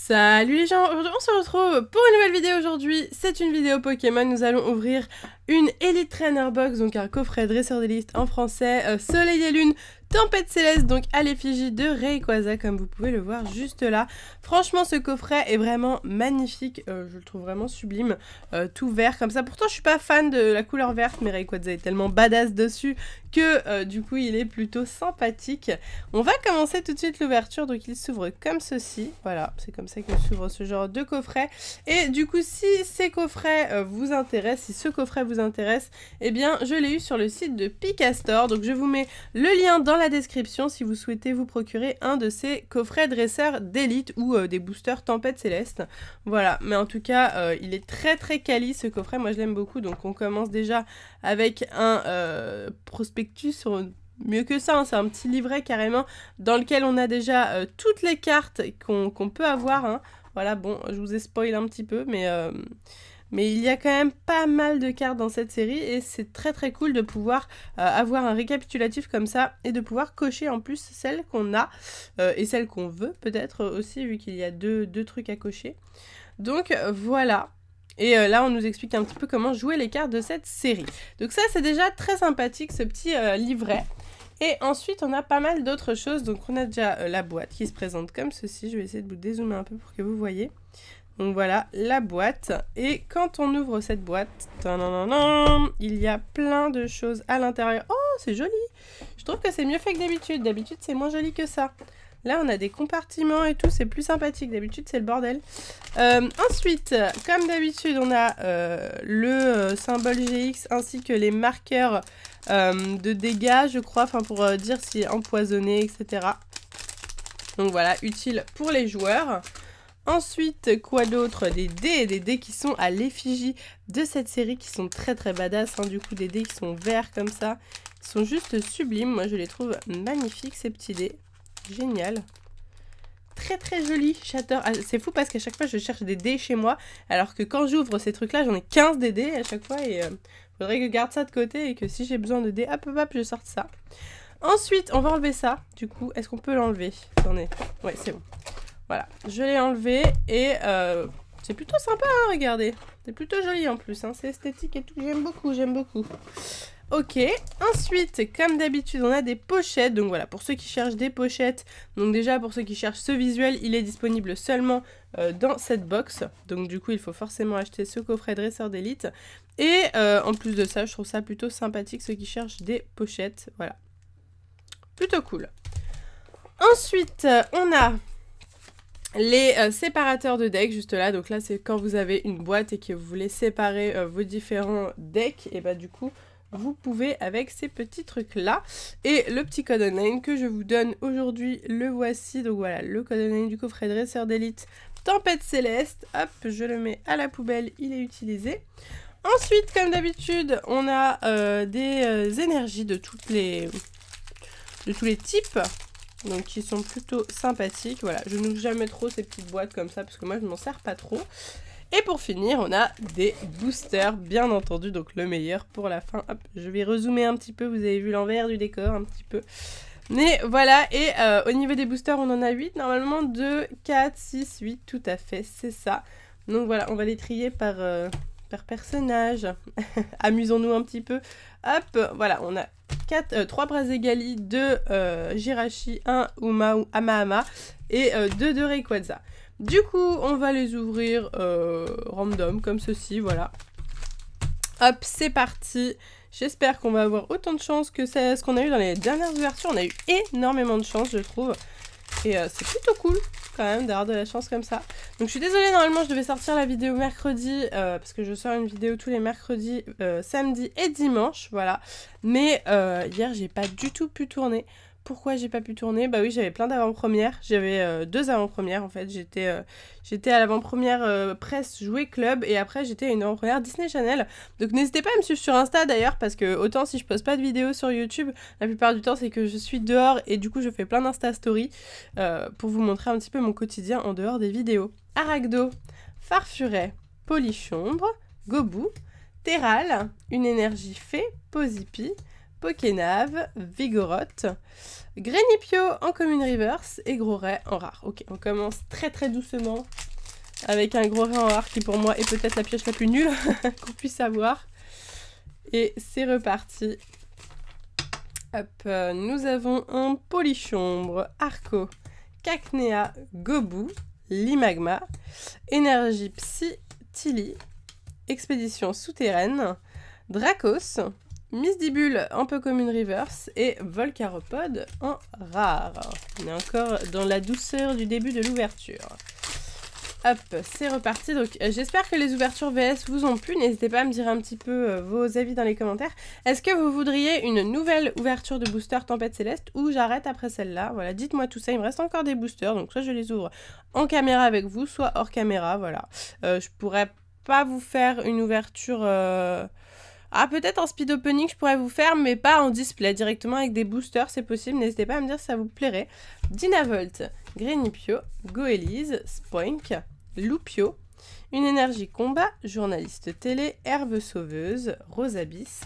Salut les gens, aujourd'hui on se retrouve pour une nouvelle vidéo. Aujourd'hui c'est une vidéo Pokémon. Nous allons ouvrir une Elite Trainer Box, donc un coffret dresseur d'élite en français, Soleil et Lune, Tempête Céleste, donc à l'effigie de Rayquaza comme vous pouvez le voir juste là. Franchement ce coffret est vraiment magnifique, je le trouve vraiment sublime, tout vert comme ça. Pourtant je suis pas fan de la couleur verte, mais Rayquaza est tellement badass dessus que du coup il est plutôt sympathique. On va commencer tout de suite l'ouverture, donc il s'ouvre comme ceci, voilà, c'est comme ça que s'ouvre ce genre de coffret. Et du coup si ces coffrets vous intéressent, si ce coffret vous intéresse, eh bien je l'ai eu sur le site de Pikastore, donc je vous mets le lien dans la description si vous souhaitez vous procurer un de ces coffrets dresseurs d'élite ou des boosters Tempête Céleste. Voilà, mais en tout cas il est très très quali ce coffret, moi je l'aime beaucoup. Donc on commence déjà avec un prospectus sur... Mieux que ça, hein, c'est un petit livret carrément dans lequel on a déjà toutes les cartes qu'on peut avoir, hein. Voilà, bon, je vous ai spoilé un petit peu, mais il y a quand même pas mal de cartes dans cette série et c'est très très cool de pouvoir avoir un récapitulatif comme ça et de pouvoir cocher en plus celles qu'on a et celles qu'on veut peut-être aussi, vu qu'il y a deux trucs à cocher. Donc voilà. Et là on nous explique un petit peu comment jouer les cartes de cette série. Donc ça c'est déjà très sympathique, ce petit livret. Et ensuite on a pas mal d'autres choses. Donc on a déjà la boîte qui se présente comme ceci. Je vais essayer de vous dézoomer un peu pour que vous voyez. Donc voilà la boîte. Et quand on ouvre cette boîte, il y a plein de choses à l'intérieur. Oh c'est joli. Je trouve que c'est mieux fait que d'habitude. D'habitude c'est moins joli que ça. Là, on a des compartiments et tout, c'est plus sympathique. D'habitude, c'est le bordel. Ensuite, comme d'habitude, on a le symbole GX ainsi que les marqueurs de dégâts, je crois, enfin pour dire si est empoisonné, etc. Donc voilà, utile pour les joueurs. Ensuite, quoi d'autre? Des dés qui sont à l'effigie de cette série, qui sont très très badass, hein. Du coup, des dés qui sont verts comme ça, ils sont juste sublimes. Moi, je les trouve magnifiques, ces petits dés. Génial. Très très joli, j'adore. Ah, c'est fou parce qu'à chaque fois je cherche des dés chez moi, alors que quand j'ouvre ces trucs là j'en ai 15 des dés à chaque fois. Et faudrait que je garde ça de côté et que si j'ai besoin de dés, hop hop hop, je sorte ça. Ensuite on va enlever ça. Du coup est-ce qu'on peut l'enlever? Attendez, ouais c'est bon. Voilà, je l'ai enlevé et c'est plutôt sympa, hein, regardez. C'est plutôt joli en plus, hein. C'est esthétique et tout, j'aime beaucoup, j'aime beaucoup. Ok, ensuite, comme d'habitude, on a des pochettes. Donc voilà, pour ceux qui cherchent des pochettes, donc déjà pour ceux qui cherchent ce visuel, il est disponible seulement dans cette box. Donc du coup, il faut forcément acheter ce coffret dresseur d'élite. Et en plus de ça, je trouve ça plutôt sympathique, ceux qui cherchent des pochettes. Voilà, plutôt cool. Ensuite, on a les séparateurs de decks juste là. Donc là, c'est quand vous avez une boîte et que vous voulez séparer vos différents decks. Et bah du coup... vous pouvez avec ces petits trucs là. Et le petit code online que je vous donne aujourd'hui, le voici. Donc voilà, le code online du coffret dresseur d'élite Tempête Céleste. Hop, je le mets à la poubelle, il est utilisé. Ensuite, comme d'habitude, on a des énergies de tous les types. Donc qui sont plutôt sympathiques. Voilà, je n'ouvre jamais trop ces petites boîtes comme ça parce que moi je m'en sers pas trop. Et pour finir, on a des boosters, bien entendu, donc le meilleur pour la fin. Hop, je vais rezoomer un petit peu, vous avez vu l'envers du décor un petit peu. Mais voilà, et au niveau des boosters, on en a 8, normalement 2, 4, 6, 8, tout à fait, c'est ça. Donc voilà, on va les trier par personnage. Amusons-nous un petit peu. Hop, voilà, on a 3 Brazegali, 2 Jirachi, 1 Ama et 2 de Rayquaza. Du coup, on va les ouvrir random, comme ceci, voilà. Hop, c'est parti. J'espère qu'on va avoir autant de chance que ce qu'on a eu dans les dernières ouvertures. On a eu énormément de chance, je trouve. Et c'est plutôt cool, quand même, d'avoir de la chance comme ça. Donc je suis désolée, normalement, je devais sortir la vidéo mercredi, parce que je sors une vidéo tous les mercredis, samedi et dimanche, voilà. Mais hier, j'ai pas du tout pu tourner. Pourquoi j'ai pas pu tourner? Bah oui, j'avais plein d'avant-premières. J'avais 2 avant-premières en fait. J'étais à l'avant-première Presse Jouet Club et après j'étais à une avant-première Disney Channel. Donc n'hésitez pas à me suivre sur Insta d'ailleurs, parce que autant si je poste pas de vidéos sur YouTube, la plupart du temps c'est que je suis dehors et du coup je fais plein d'Insta Story pour vous montrer un petit peu mon quotidien en dehors des vidéos. Aragdo, Farfuret, Polichombre, Gobou, Terral, une énergie fée, Posipi, Pokénave, Vigoroth, Greninpio en commune reverse et Gros Ray en rare. Ok, on commence très très doucement avec un Gros Ray en rare qui pour moi est peut-être la pioche la plus nulle qu'on puisse avoir. Et c'est reparti. Hop, nous avons un Polichombre, Arco, Cacnea, Gobu, Limagma, Énergie Psy, Tilly, Expédition souterraine, Dracos, Misdibule en peu commune reverse et Volcaropode en rare. On est encore dans la douceur du début de l'ouverture. Hop, c'est reparti. Donc j'espère que les ouvertures VS vous ont plu. N'hésitez pas à me dire un petit peu vos avis dans les commentaires. Est-ce que vous voudriez une nouvelle ouverture de booster Tempête Céleste ou j'arrête après celle-là? Voilà, dites-moi tout ça. Il me reste encore des boosters, donc soit je les ouvre en caméra avec vous, soit hors caméra. Voilà. Je pourrais pas vous faire une ouverture... Ah, peut-être en speed opening, je pourrais vous faire, mais pas en display, directement avec des boosters, c'est possible. N'hésitez pas à me dire si ça vous plairait. Dynavolt, Greninpio, Goélise, Spoink, Loupio, une énergie combat, journaliste télé, herbe sauveuse, Rosabis,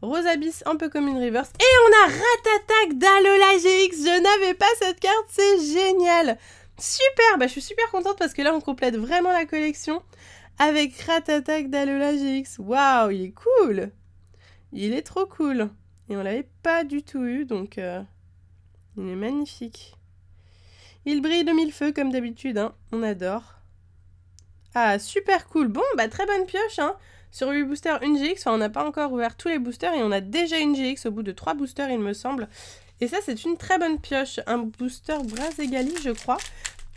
Rosabis un peu comme une reverse, et on a Ratatak d'Alola GX. Je n'avais pas cette carte, c'est génial. Super, bah je suis super contente parce que là on complète vraiment la collection avec Ratatak d'Alola GX. Waouh, il est cool. Il est trop cool. Et on l'avait pas du tout eu, donc il est magnifique. Il brille de mille feux comme d'habitude, hein. On adore. Ah, super cool. Bon, bah très bonne pioche, hein. Sur 8 boosters, une GX. Enfin, on n'a pas encore ouvert tous les boosters et on a déjà une GX au bout de 3 boosters, il me semble. Et ça, c'est une très bonne pioche. Un booster Brazegali, je crois.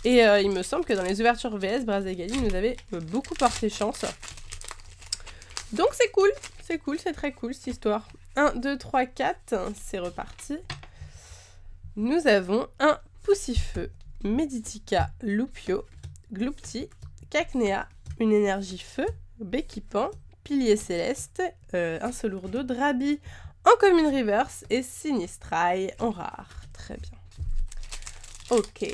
Et il me semble que dans les ouvertures VS, Brazegali nous avait beaucoup porté chance. Donc c'est cool, c'est très cool cette histoire. 1, 2, 3, 4, c'est reparti. Nous avons un Poussifeu, Meditica, Loupio, Gloupti, Cacnea, une énergie feu, Béquipan, Pilier Céleste, un Solourdo, Drabi en commune reverse et Sinistrail en rare. Très bien. Ok.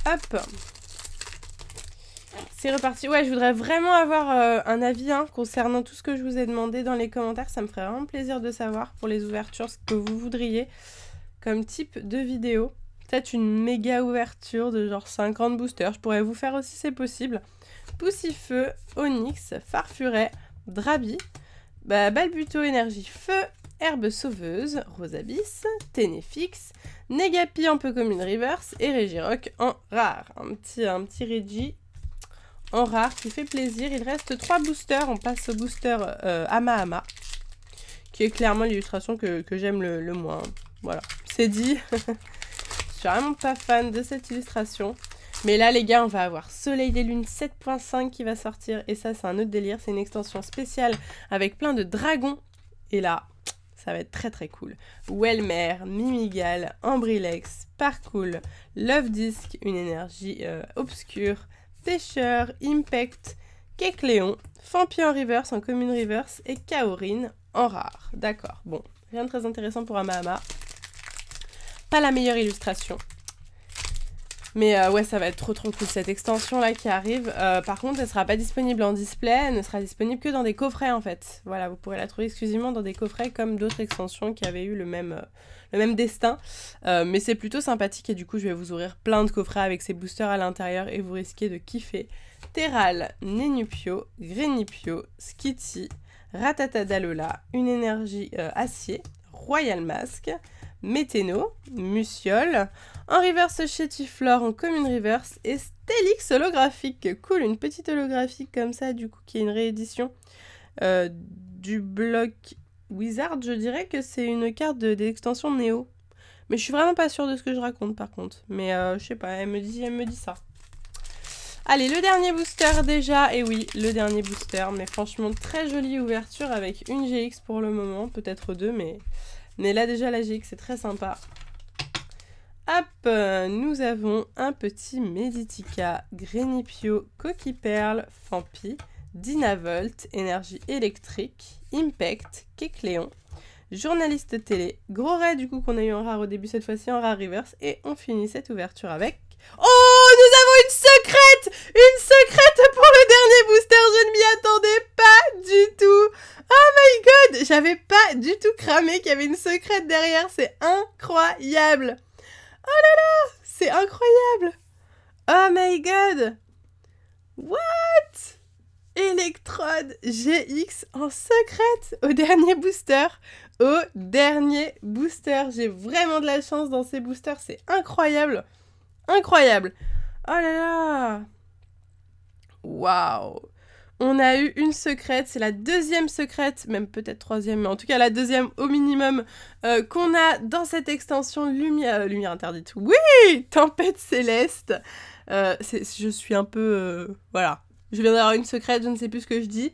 Hop. C'est reparti. Ouais, je voudrais vraiment avoir un avis concernant tout ce que je vous ai demandé dans les commentaires. Ça me ferait vraiment plaisir de savoir pour les ouvertures ce que vous voudriez comme type de vidéo. Peut-être une méga ouverture de genre 50 boosters. Je pourrais vous faire aussi, c'est possible. Poussifeu, Onyx, Farfuret, Drabi, Balbuto Énergie Feu, Herbe Sauveuse, Rosabis, Ténéfix, Negapi un peu comme une reverse et Regirock en rare. Un petit Regi en rare qui fait plaisir. Il reste 3 boosters. On passe au booster Ama, qui est clairement l'illustration que j'aime le moins. Voilà, c'est dit. Je suis vraiment pas fan de cette illustration. Mais là, les gars, on va avoir Soleil des Lunes 7.5 qui va sortir. Et ça, c'est un autre délire. C'est une extension spéciale avec plein de dragons. Et là, ça va être très très cool. Welmer, Mimigal, Ambrilex, Parcool, Love Disc, une énergie obscure, Pêcheur, Impact, Kecléon, Fampi en reverse, en commune reverse et Kaorin en rare. D'accord, bon, rien de très intéressant pour Ama. Pas la meilleure illustration. Mais ouais, ça va être trop cool cette extension là qui arrive. Par contre, elle sera pas disponible en display, elle ne sera disponible que dans des coffrets en fait. Voilà, vous pourrez la trouver exclusivement dans des coffrets comme d'autres extensions qui avaient eu le même destin. Mais c'est plutôt sympathique et du coup, je vais vous ouvrir plein de coffrets avec ces boosters à l'intérieur et vous risquez de kiffer. Terral, Nenupio, Greninpio, Skitty, Ratata d'Alola, une énergie acier, Royal Mask, Météno, Muciole, en reverse Chétiflore en commune reverse et Stélix holographique. Cool, une petite holographique comme ça, du coup, qui est une réédition du bloc Wizard. Je dirais que c'est une carte d'extension Néo. Mais je suis vraiment pas sûre de ce que je raconte par contre. Mais je sais pas, elle me dit ça. Allez, le dernier booster déjà. Et oui, le dernier booster. Mais franchement, très jolie ouverture avec une GX pour le moment. Peut-être 2, mais là déjà la GX c'est très sympa. Hop, nous avons un petit Meditica, Greninpio, Coquille-Perle, Fampi, Dynavolt, énergie électrique, Impact, Kecléon, journaliste télé, Gros Ray du coup qu'on a eu en rare au début cette fois-ci en rare reverse et on finit cette ouverture avec... Oh, nous avons une secrète pour le dernier booster, je ne m'y attendais pas du tout. Oh my god, j'avais pas du tout cramé incroyable. Oh là là, c'est incroyable. Oh my god. What? Electrode GX en secrète au dernier booster. Au dernier booster. J'ai vraiment de la chance dans ces boosters, c'est incroyable. Incroyable. Oh là là. Waouh. On a eu une secrète, c'est la deuxième secrète, même peut-être troisième, mais en tout cas la deuxième au minimum qu'on a dans cette extension Lumière Interdite. Oui, Tempête Céleste. Je suis un peu... voilà. Je viens d'avoir une secrète, je ne sais plus ce que je dis.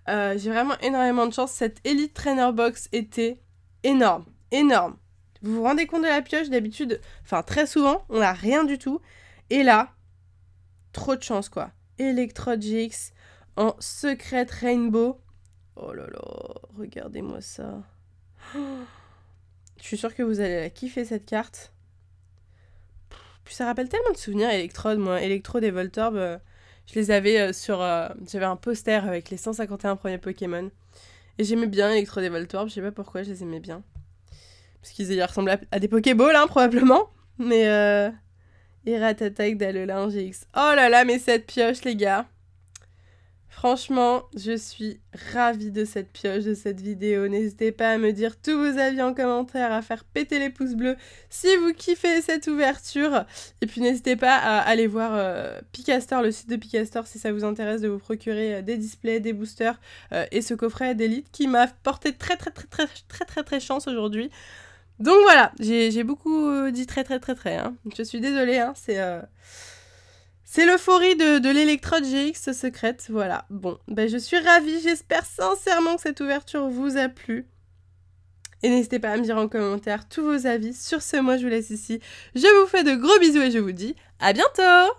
J'ai vraiment énormément de chance. Cette Elite Trainer Box était énorme. Énorme. Vous vous rendez compte de la pioche? D'habitude, enfin très souvent, on n'a rien du tout. Et là, trop de chance quoi. Electrode GX en secrète Rainbow. Oh là là, regardez-moi ça. Je suis sûre que vous allez la kiffer cette carte. Puis ça rappelle tellement de souvenirs Electrode. Moi, Electrode et Voltorb, je les avais j'avais un poster avec les 151 premiers Pokémon. Et j'aimais bien Electrode et Voltorb, je sais pas pourquoi je les aimais bien. Parce qu'ils ressemblaient à des Pokéballs, hein, probablement. Mais et Rattata, Dalola, GX. Oh là là, mais cette pioche, les gars. Franchement, je suis ravie de cette pioche, de cette vidéo. N'hésitez pas à me dire tous vos avis en commentaire, à faire péter les pouces bleus si vous kiffez cette ouverture. Et puis n'hésitez pas à aller voir Picastor, le site de Picastor, si ça vous intéresse de vous procurer des displays, des boosters et ce coffret d'élite qui m'a porté très chance aujourd'hui. Donc voilà, j'ai beaucoup dit très hein. Je suis désolée, hein, c'est l'euphorie de l'Electrode GX secrète, voilà. Bon, ben je suis ravie, j'espère sincèrement que cette ouverture vous a plu. Et n'hésitez pas à me dire en commentaire tous vos avis. Sur ce, moi je vous laisse ici. Je vous fais de gros bisous et je vous dis à bientôt!